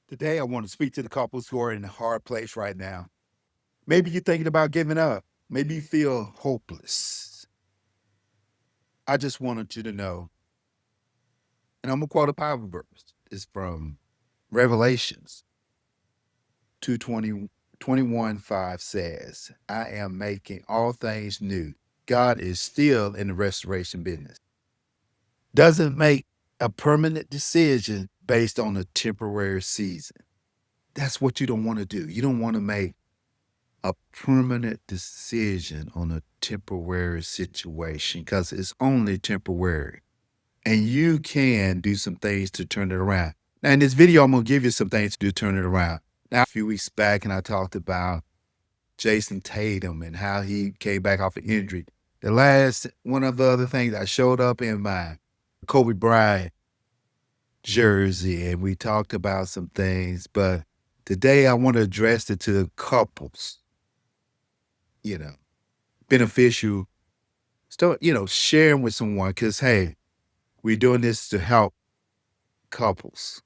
Today, I want to speak to the couples who are in a hard place right now. Maybe you're thinking about giving up. Maybe you feel hopeless. I just wanted you to know, and I'm going to quote a Bible verse. It's from Revelations 2:21, 5 says, I am making all things new. God is still in the restoration business. Doesn't make a permanent decision based on a temporary season. That's what you don't want to do. You don't want to make a permanent decision on a temporary situation because it's only temporary. And you can do some things to turn it around. Now, in this video, I'm going to give you some things to do to turn it around. Now, a few weeks back, and I talked about Jason Tatum and how he came back off an injury. The last one of the other things I showed up in my Kobe Bryant jersey, and we talked about some things. But today, I want to address it to the couples, you know, beneficial. Start, sharing with someone because, hey, we're doing this to help couples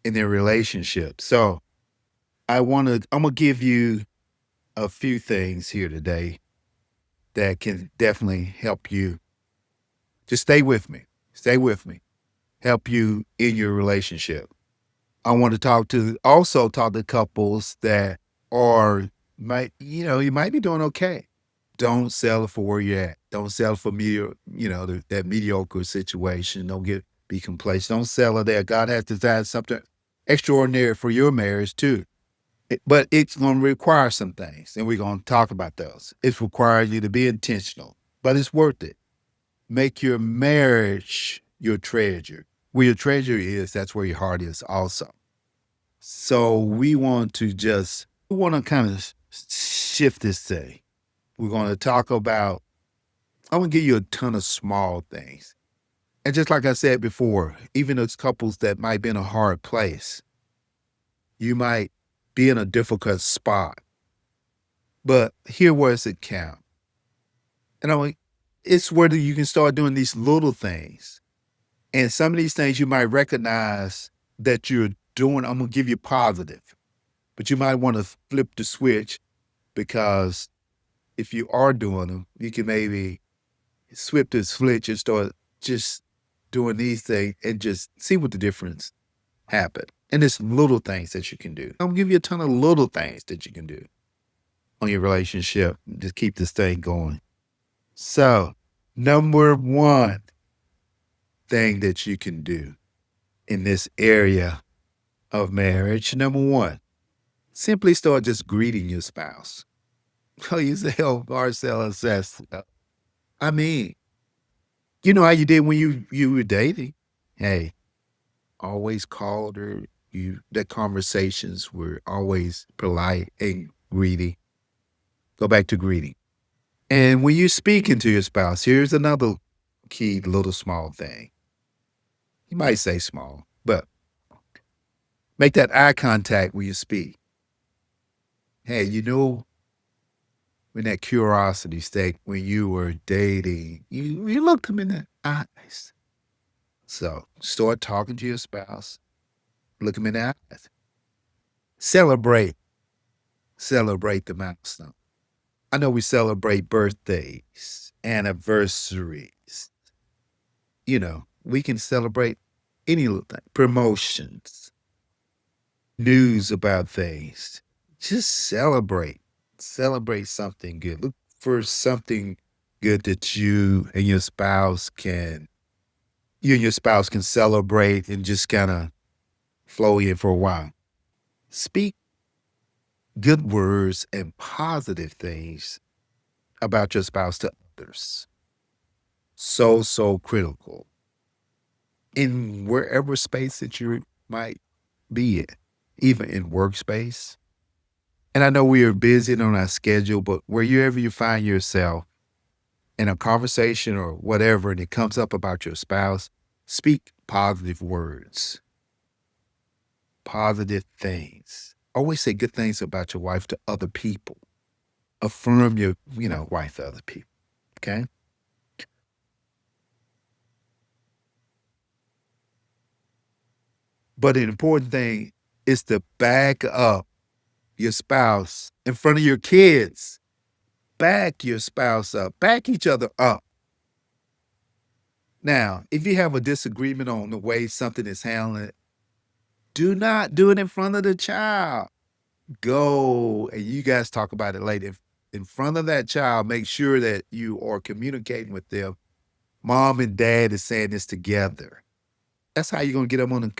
in their relationship. So I'm going to give you a few things here today that can definitely help you. Just stay with me. Stay with me. Help you in your relationship. I want to also talk to couples that you might be doing okay. Don't settle for where you're at. Don't settle for that mediocre situation. Be complacent. Don't settle there. God has designed something extraordinary for your marriage too. But it's going to require some things, and we're going to talk about those. It's required you to be intentional, but it's worth it. Make your marriage your treasure. Where your treasure is, that's where your heart is also. So we want to kind of shift this thing. We're going to talk about, I'm going to give you a ton of small things. And just like I said before, even those couples that might be in a hard place, you might be in a difficult spot, but here where it's it count. And it's where you can start doing these little things. And some of these things you might recognize that you're doing, I'm going to give you positive, but you might want to flip the switch because if you are doing them, you can maybe swip the switch and start just doing these things and just see what the difference happen. And it's little things that you can do. I'm gonna give you a ton of little things that you can do on your relationship to keep this thing going. So, number one thing that you can do in this area of marriage, number one, simply start just greeting your spouse. Oh, you say, oh, Marcel says, I mean, you know how you did when you were dating? Hey, always called her. The conversations were always polite and greeting. Go back to greeting. And when you're speaking to your spouse, here's another key little small thing. You might say small, but make that eye contact when you speak. Hey, when that curiosity state, when you were dating, you looked them in the eyes. So start talking to your spouse, look them in the eyes. Celebrate. Celebrate the milestone. I know we celebrate birthdays, anniversaries. We can celebrate any little thing, promotions, news about things. Just celebrate. Celebrate something good. Look for something good that you and your spouse can celebrate and just kind of flow in for a while. Speak good words and positive things about your spouse to others. So, so critical in wherever space that you might be in, even in workspace. And I know we are busy on our schedule, but wherever you find yourself in a conversation or whatever, and it comes up about your spouse, speak positive words, positive things. Always say good things about your wife to other people. Affirm your, wife to other people. Okay. But an important thing is to back up your spouse in front of your kids. Back your spouse up. Back each other up. Now, if you have a disagreement on the way something is handled, do not do it in front of the child. Go and you guys talk about it later. In front of that child, make sure that you are communicating with them. Mom and dad is saying this together. That's how you're gonna get them on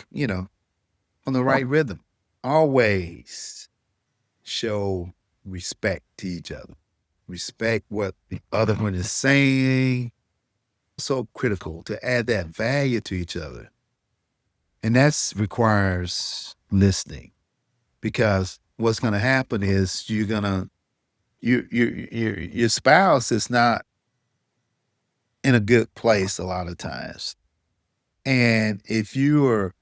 on the right rhythm. Always show respect to each other. Respect what the other one is saying. So critical to add that value to each other. And that requires listening because what's going to happen is you're going to, your spouse is not in a good place a lot of times. And if you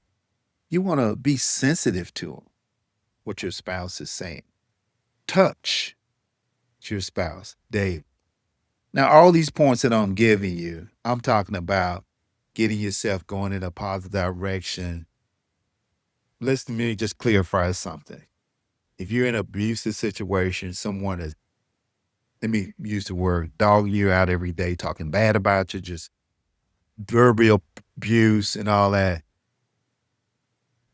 want to be sensitive to what your spouse is saying, touch your spouse, Dave. Now, all these points that I'm giving you, I'm talking about getting yourself going in a positive direction. Listen to me, just clarify something. If you're in an abusive situation, someone is, let me use the word, dogging you out every day, talking bad about you, just verbal abuse and all that,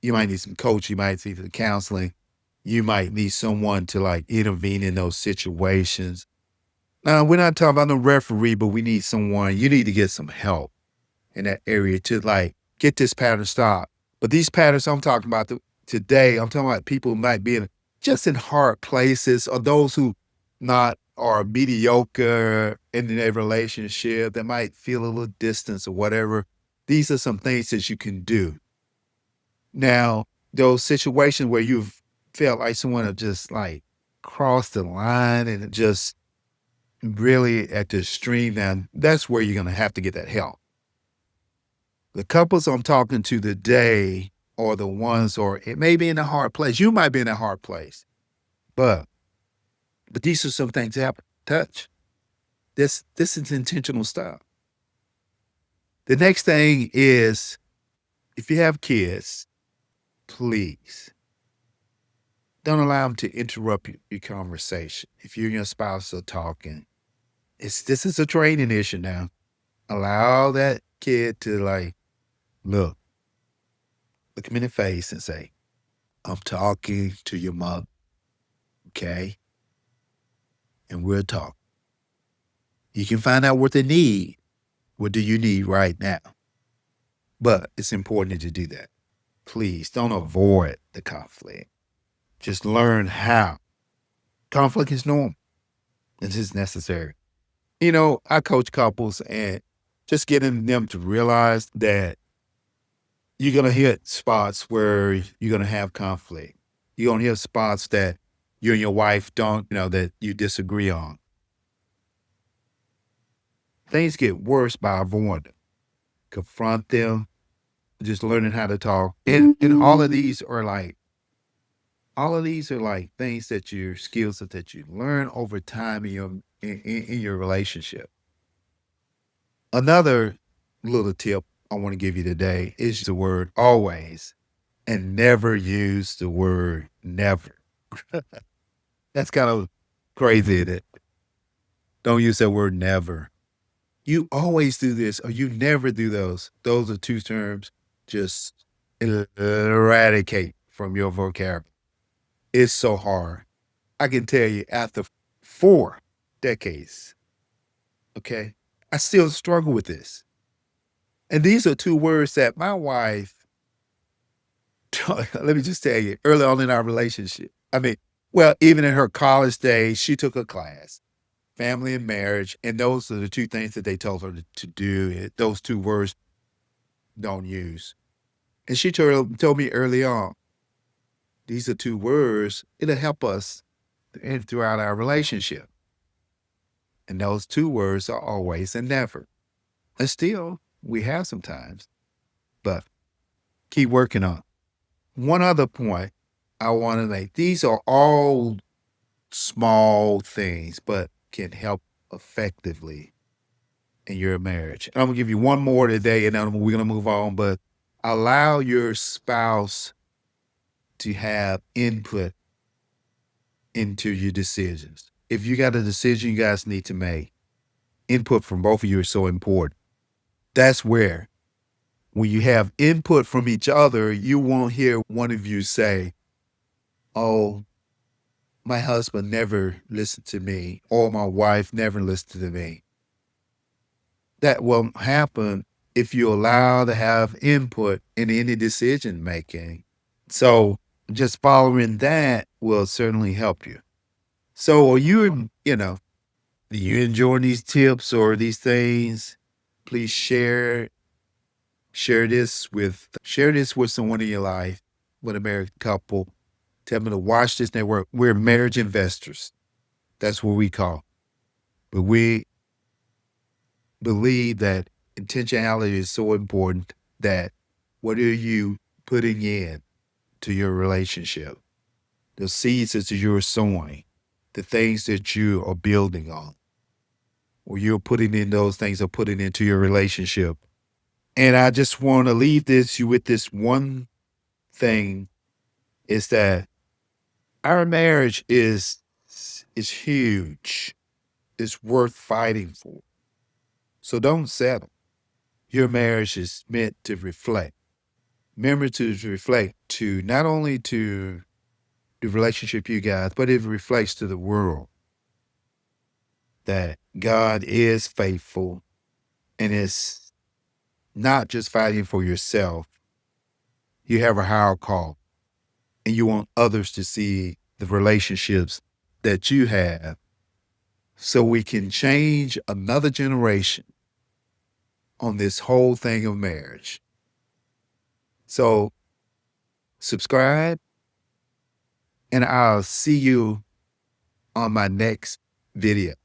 you might need some coaching, you might need some counseling. You might need someone to like intervene in those situations. Now, we're not talking about no referee, but we need someone, you need to get some help in that area to like get this pattern stopped. But these patterns I'm talking about today, I'm talking about people who might be just in hard places or those who not are mediocre in their relationship that might feel a little distance or whatever. These are some things that you can do. Now, those situations where you've felt like someone have just like crossed the line and just really at the extreme, now that's where you're going to have to get that help. The couples I'm talking to today are the ones, or it may be in a hard place. You might be in a hard place, but these are some things that have to touch. This is intentional stuff. The next thing is, if you have kids, please don't allow them to interrupt your conversation. If you and your spouse are talking, this is a training issue now. Allow that kid to like, look him in the face and say, I'm talking to your mother, okay? And we'll talk. You can find out what they need. What do you need right now? But it's important to do that. Please don't avoid the conflict. Just learn how. Conflict is normal. It is necessary. I coach couples and just getting them to realize that you're going to hit spots where you're going to have conflict. You're going to hit spots that you and your wife don't, that you disagree on. Things get worse by avoiding them. Confront them, just learning how to talk. And all of these are like things that your skills that you learn over time in your relationship. Another little tip I want to give you today is the word always, and never use the word never. That's kind of crazy, isn't it? Don't use that word never. You always do this or you never do those. Those are two terms. Just eradicate from your vocabulary. It's so hard. I can tell you after 4 decades, okay, I still struggle with this. And these are two words that my wife, let me just tell you, early on in our relationship, even in her college days, she took a class, family and marriage, and those are the two things that they told her to do. Those two words don't use. And she told me early on, these are two words, it'll help us throughout our relationship. And those two words are always and never. And still, we have sometimes, but keep working on it. One other point I want to make, these are all small things, but can help effectively in your marriage. And I'm gonna give you one more today and then we're gonna move on, but allow your spouse to have input into your decisions. If you got a decision you guys need to make, input from both of you is so important. That's where, when you have input from each other, you won't hear one of you say, oh, my husband never listened to me, or my wife never listened to me. That won't happen if you allow to have input in any decision making. So just following that will certainly help you. So are you, do you enjoy these tips or these things? Please share this with someone in your life, with a married couple. Tell them to watch this network. We're marriage investors. That's what we call. But we believe that intentionality is so important that what are you putting in to your relationship? The seeds that you're sowing, the things that you are building on, or you're putting in those things or putting into your relationship. And I just want to leave you with this one thing, is that our marriage is huge. It's worth fighting for. So don't settle. Your marriage is meant to reflect. Remember to reflect to not only to the relationship you guys, but it reflects to the world that God is faithful, and it's not just fighting for yourself. You have a higher call, and you want others to see the relationships that you have, so we can change another generation on this whole thing of marriage. So subscribe, and I'll see you on my next video.